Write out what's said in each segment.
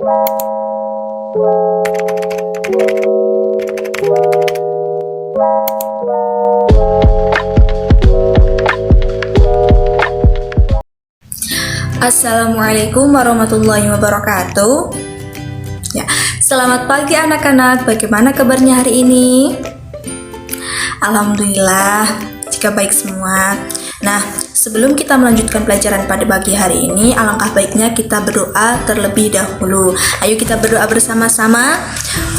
Assalamualaikum warahmatullahi wabarakatuh. Ya, selamat pagi anak-anak. Bagaimana kabarnya hari ini? Alhamdulillah, jika baik semua. Nah, sebelum kita melanjutkan pelajaran pada pagi hari ini, alangkah baiknya kita berdoa terlebih dahulu. Ayo kita berdoa bersama-sama.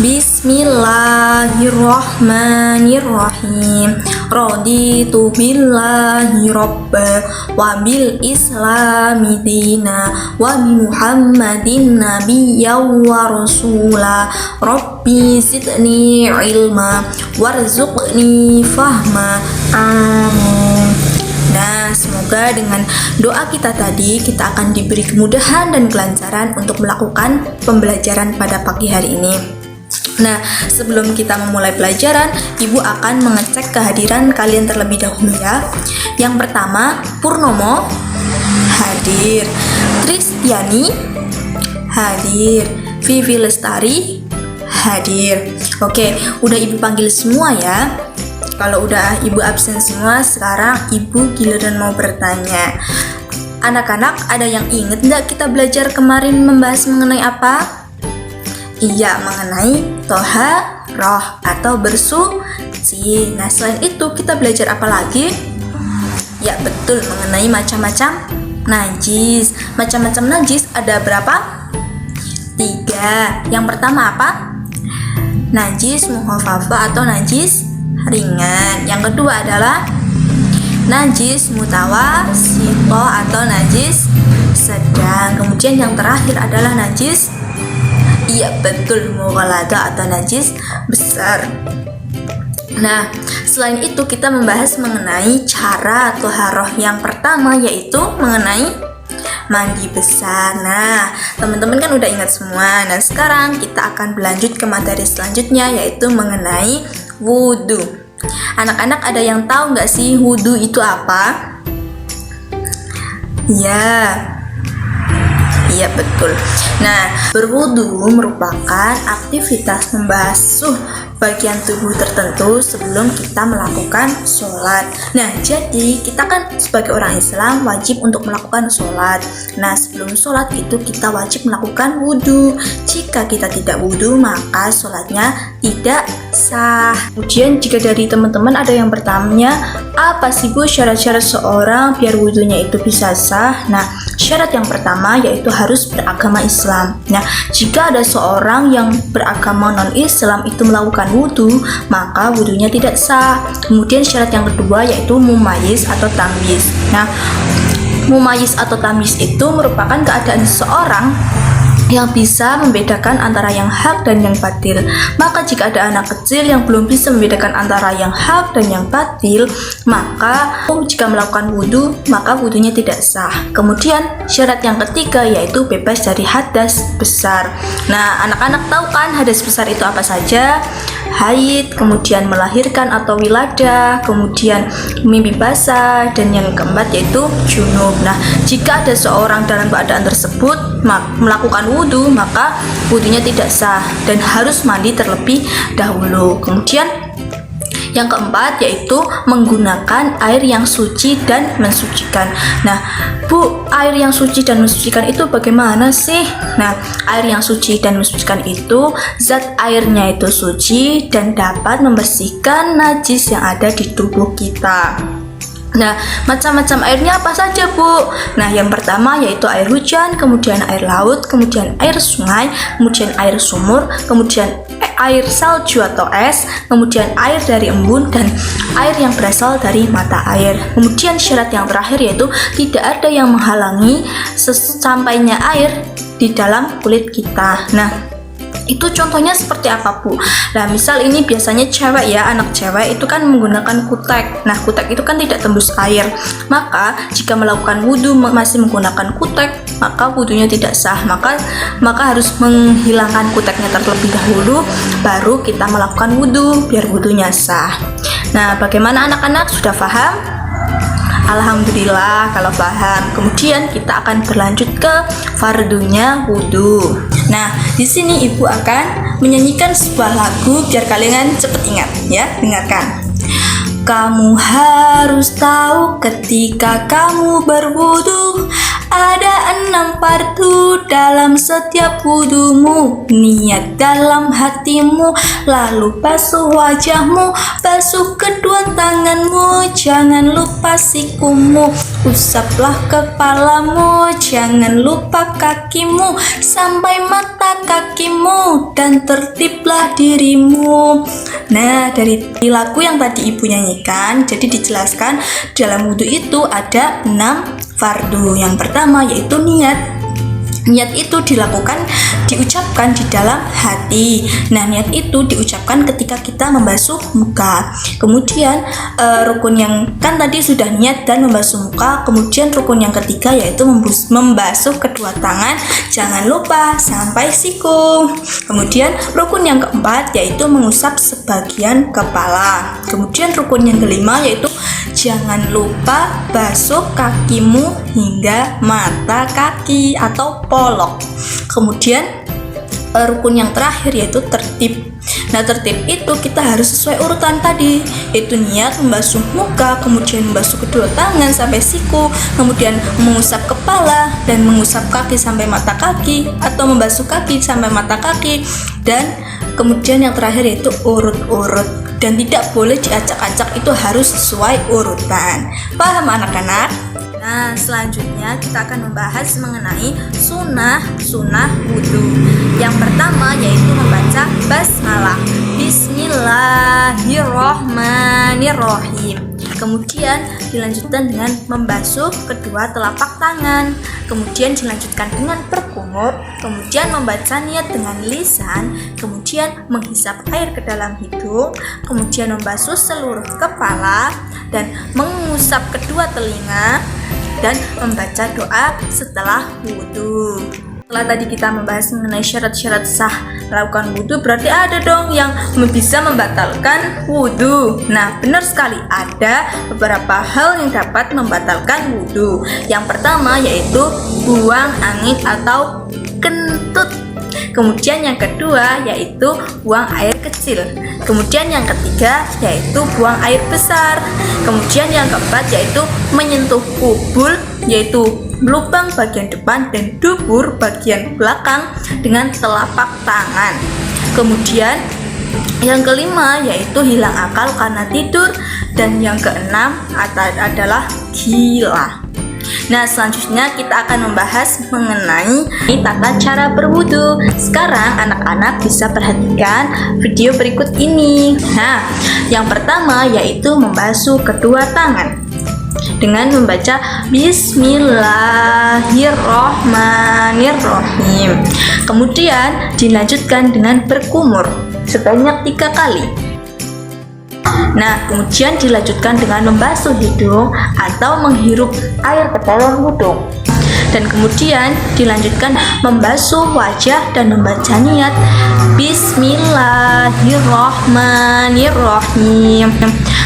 Bismillahirrahmanirrahim. Raditu billahi robba wa bil islami dina wa bi muhammadin nabiyya wa rasula. Rabbi zidni ilma warzuqni fahma. Amin. Nah, semoga dengan doa kita tadi kita akan diberi kemudahan dan kelancaran untuk melakukan pembelajaran pada pagi hari ini. Nah, sebelum kita memulai pelajaran, Ibu akan mengecek kehadiran kalian terlebih dahulu ya. Yang pertama, Purnomo hadir, Tristiani hadir, Vivi Lestari hadir. Oke, udah Ibu panggil semua ya. Kalau udah Ibu absen semua, sekarang Ibu giliran mau bertanya. Anak-anak, ada yang inget nggak kita belajar kemarin membahas mengenai apa? Iya, mengenai toha roh atau bersuci. Nah, selain itu kita belajar apa lagi? Ya, betul, mengenai macam-macam najis. Macam-macam najis ada berapa? 3. Yang pertama apa? Najis mukhafafah atau najis ringan. Yang kedua adalah najis mutawassithah atau najis sedang. Kemudian yang terakhir adalah najis, iya betul, mughaladha atau najis besar. Nah, selain itu kita membahas mengenai cara thaharah. Yang pertama yaitu mengenai mandi besar. Nah, teman-teman kan udah ingat semua. Nah, sekarang kita akan berlanjut ke materi selanjutnya yaitu mengenai wudhu. Anak-anak ada yang tahu nggak sih wudhu itu apa? Iya betul. Nah, berwudu merupakan aktivitas membasuh bagian tubuh tertentu sebelum kita melakukan sholat. Nah, jadi kita kan sebagai orang Islam wajib untuk melakukan sholat. Nah, sebelum sholat itu kita wajib melakukan wudu. Jika kita tidak wudu, maka sholatnya tidak sah. Kemudian jika dari teman-teman ada yang bertanya, apa sih Bu syarat-syarat seorang biar wudunya itu bisa sah? Nah, syarat yang pertama yaitu harus beragama Islam. Nah, jika ada seorang yang beragama non-Islam itu melakukan wudu, maka wudunya tidak sah. Kemudian syarat yang kedua yaitu mumayyiz atau tamyiz. Nah, mumayyiz atau tamyiz itu merupakan keadaan seseorang yang bisa membedakan antara yang hak dan yang batil. Maka jika ada anak kecil yang belum bisa membedakan antara yang hak dan yang batil, maka jika melakukan wudhu, maka wudhunya tidak sah. Kemudian syarat yang ketiga yaitu bebas dari hadas besar. Nah, anak-anak tahu kan hadas besar itu apa saja? Haid, kemudian melahirkan atau wiladah, kemudian mimpi basah, dan yang keempat yaitu junub. Nah, jika ada seorang dalam keadaan tersebut melakukan wudhu, maka wudhunya tidak sah dan harus mandi terlebih dahulu. Kemudian yang keempat yaitu menggunakan air yang suci dan mensucikan. Nah, Bu, air yang suci dan mensucikan itu bagaimana sih? Nah, air yang suci dan mensucikan itu zat airnya itu suci dan dapat membersihkan najis yang ada di tubuh kita. Nah, macam-macam airnya apa saja, Bu? Nah, yang pertama yaitu air hujan, kemudian air laut, kemudian air sungai, kemudian air sumur, kemudian air salju atau es, kemudian air dari embun, dan air yang berasal dari mata air. Kemudian syarat yang terakhir yaitu tidak ada yang menghalangi sampainya air di dalam kulit kita. Nah, itu contohnya seperti apa, Bu? Nah, misal ini biasanya cewek ya, anak cewek itu kan menggunakan kutek. Nah, kutek itu kan tidak tembus air. Maka jika melakukan wudhu masih menggunakan kutek, maka wudhunya tidak sah. Maka harus menghilangkan kuteknya terlebih dahulu, baru kita melakukan wudhu biar wudhunya sah. Nah, bagaimana anak-anak, sudah paham? Alhamdulillah kalau paham. Kemudian kita akan berlanjut ke fardunya wudhu. Nah, di sini ibu akan menyanyikan sebuah lagu biar kalian cepet ingat ya. Dengarkan. Kamu harus tahu ketika kamu berwudu, ada 6 fardu dalam setiap wudumu. Niat dalam hatimu, lalu basuh wajahmu, basuh kedua tanganmu, jangan lupa sikumu, usaplah kepalamu, jangan lupa kakimu, sampai mata kakimu, dan tertiblah dirimu. Nah, dari lagu yang tadi ibu nyanyikan, jadi dijelaskan dalam wudhu itu ada 6 fardu. Yang pertama yaitu niat. Niat itu diucapkan di dalam hati. Nah, niat itu diucapkan ketika kita membasuh muka. Kemudian rukun yang kan tadi sudah niat dan membasuh muka. Kemudian rukun yang ketiga yaitu membasuh kedua tangan, jangan lupa sampai siku. Kemudian rukun yang keempat yaitu mengusap sebagian kepala. Kemudian rukun yang kelima yaitu jangan lupa basuh kakimu hingga mata kaki atau polok. Kemudian rukun yang terakhir yaitu tertib. Nah, tertib itu kita harus sesuai urutan tadi, yaitu niat membasuh muka, kemudian membasuh kedua tangan sampai siku, kemudian mengusap kepala dan mengusap kaki sampai mata kaki, atau membasuh kaki sampai mata kaki, dan kemudian yang terakhir yaitu urut-urut. Dan tidak boleh diacak-acak, itu harus sesuai urutan. Paham anak-anak? Nah, selanjutnya kita akan membahas mengenai sunnah wudhu. Yang pertama yaitu membaca basmalah, Bismillahirrohmanirrohim. Kemudian dilanjutkan dengan membasuh kedua telapak tangan. Kemudian dilanjutkan dengan berkumur. Kemudian membaca niat dengan lisan. Kemudian menghisap air ke dalam hidung. Kemudian membasuh seluruh kepala dan mengusap kedua telinga. Dan membaca doa setelah wudhu. Setelah tadi kita membahas mengenai syarat-syarat sah melakukan wudhu, berarti ada dong yang bisa membatalkan wudhu. Nah, benar sekali, ada beberapa hal yang dapat membatalkan wudhu. Yang pertama yaitu buang angin atau kentut. Kemudian yang kedua yaitu buang air kecil. Kemudian yang ketiga yaitu buang air besar. Kemudian yang keempat yaitu menyentuh kubul, yaitu lubang bagian depan dan dubur bagian belakang dengan telapak tangan. Kemudian yang kelima yaitu hilang akal karena tidur. Dan yang keenam adalah gila. Nah, selanjutnya kita akan membahas mengenai tata cara berwudu. Sekarang anak-anak bisa perhatikan video berikut ini. Nah, yang pertama yaitu membasuh kedua tangan dengan membaca Bismillahirrohmanirrohim. Kemudian dilanjutkan dengan berkumur sebanyak 3 kali. Nah, kemudian dilanjutkan dengan membasuh hidung atau menghirup air ke dalam hidung. Dan kemudian dilanjutkan membasuh wajah dan membaca niat Bismillahirrohmanirrohim.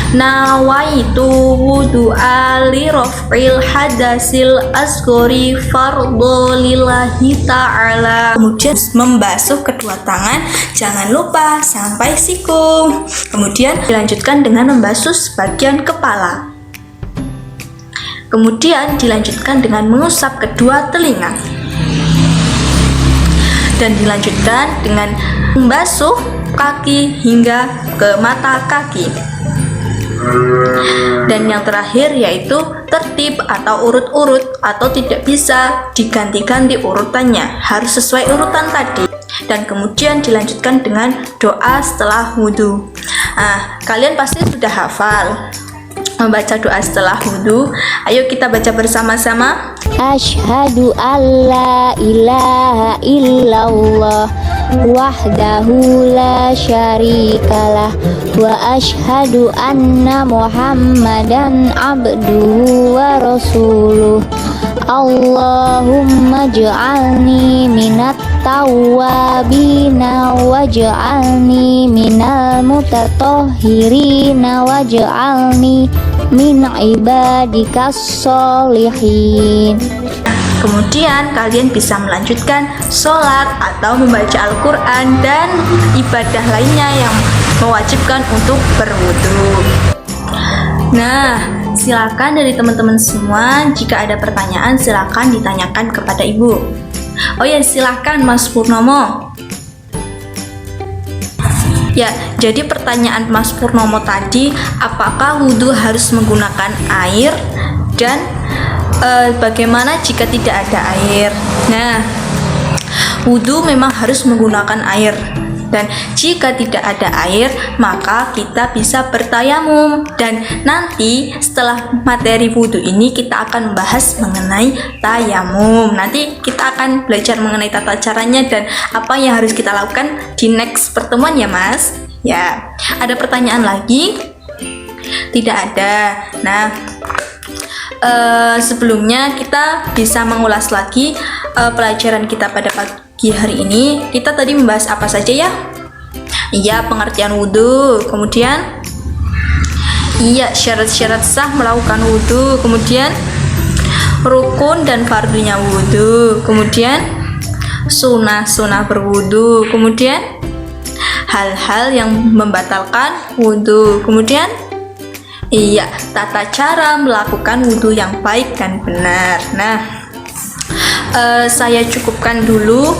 Nawaitu wudu'a li raf'il hadasil asghari fardholillahi ta'ala. Kemudian membasuh kedua tangan, jangan lupa sampai siku. Kemudian dilanjutkan dengan membasuh sebagian kepala. Kemudian dilanjutkan dengan mengusap kedua telinga. Dan dilanjutkan dengan membasuh kaki hingga ke mata kaki. Dan yang terakhir yaitu tertib atau urut-urut, atau tidak bisa diganti-ganti urutannya, harus sesuai urutan tadi. Dan kemudian dilanjutkan dengan doa setelah wudhu. Nah, kalian pasti sudah hafal membaca doa setelah wudhu. Ayo kita baca bersama-sama. Asyhadu alla ilaha illallah wahdahu la syarikalah wa asyhadu anna muhammadan abduhu wa rasuluh. Allahumma ja'alni minat tawwabina waj'alni minal mutatahhirina waj'alni min ibadikas sholihin. Kemudian kalian bisa melanjutkan sholat atau membaca Al-Quran dan ibadah lainnya yang mewajibkan untuk berwudu. Nah, silakan dari teman-teman semua, jika ada pertanyaan silakan ditanyakan kepada Ibu. Oh ya, silakan Mas Purnomo. Ya, jadi pertanyaan Mas Purnomo tadi, apakah wudhu harus menggunakan air dan bagaimana jika tidak ada air? Nah, wudhu memang harus menggunakan air. Dan jika tidak ada air, maka kita bisa bertayamum. Dan nanti setelah materi wudhu ini kita akan membahas mengenai tayamum. Nanti kita akan belajar mengenai tata caranya dan apa yang harus kita lakukan di next pertemuan ya Mas. Ya, ada pertanyaan lagi? Tidak ada. Nah, sebelumnya kita bisa mengulas lagi pelajaran kita pada pagi hari ini. Kita tadi membahas apa saja ya? Iya, pengertian wudhu, kemudian iya, syarat-syarat sah melakukan wudhu, kemudian rukun dan fardunya wudhu, kemudian sunnah-sunnah berwudhu, kemudian hal-hal yang membatalkan wudhu, kemudian iya, tata cara melakukan wudhu yang baik dan benar. Nah, saya cukupkan dulu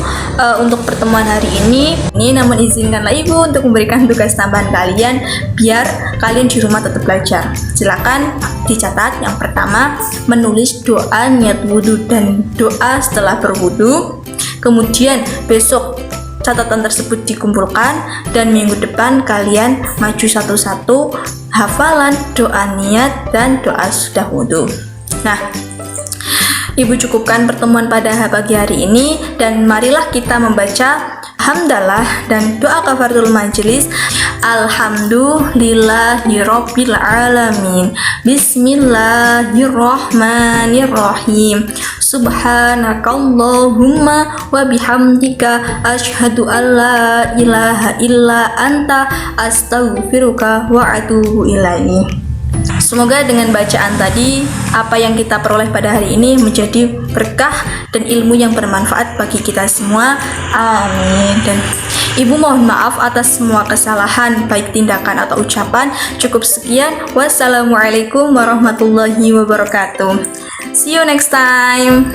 untuk pertemuan hari ini. Namun izinkanlah Ibu untuk memberikan tugas tambahan kalian biar kalian di rumah tetap belajar. Silakan dicatat. Yang pertama, menulis doa niat wudhu dan doa setelah berwudhu. Kemudian besok catatan tersebut dikumpulkan dan minggu depan kalian maju satu-satu hafalan doa niat dan doa sudah wudhu. Nah, Ibu cukupkan pertemuan pada pagi hari ini dan marilah kita membaca hamdalah dan doa kafaratul majelis. Alhamdulillahirabbil alamin. Bismillahirrahmanirrahim. Subhanakallahumma wa bihamdika asyhadu an la ilaha illa anta astaghfiruka wa atubu ilaik. Semoga dengan bacaan tadi, apa yang kita peroleh pada hari ini menjadi berkah dan ilmu yang bermanfaat bagi kita semua. Amin. Dan Ibu mohon maaf atas semua kesalahan, baik tindakan atau ucapan. Cukup sekian. Wassalamualaikum warahmatullahi wabarakatuh. See you next time.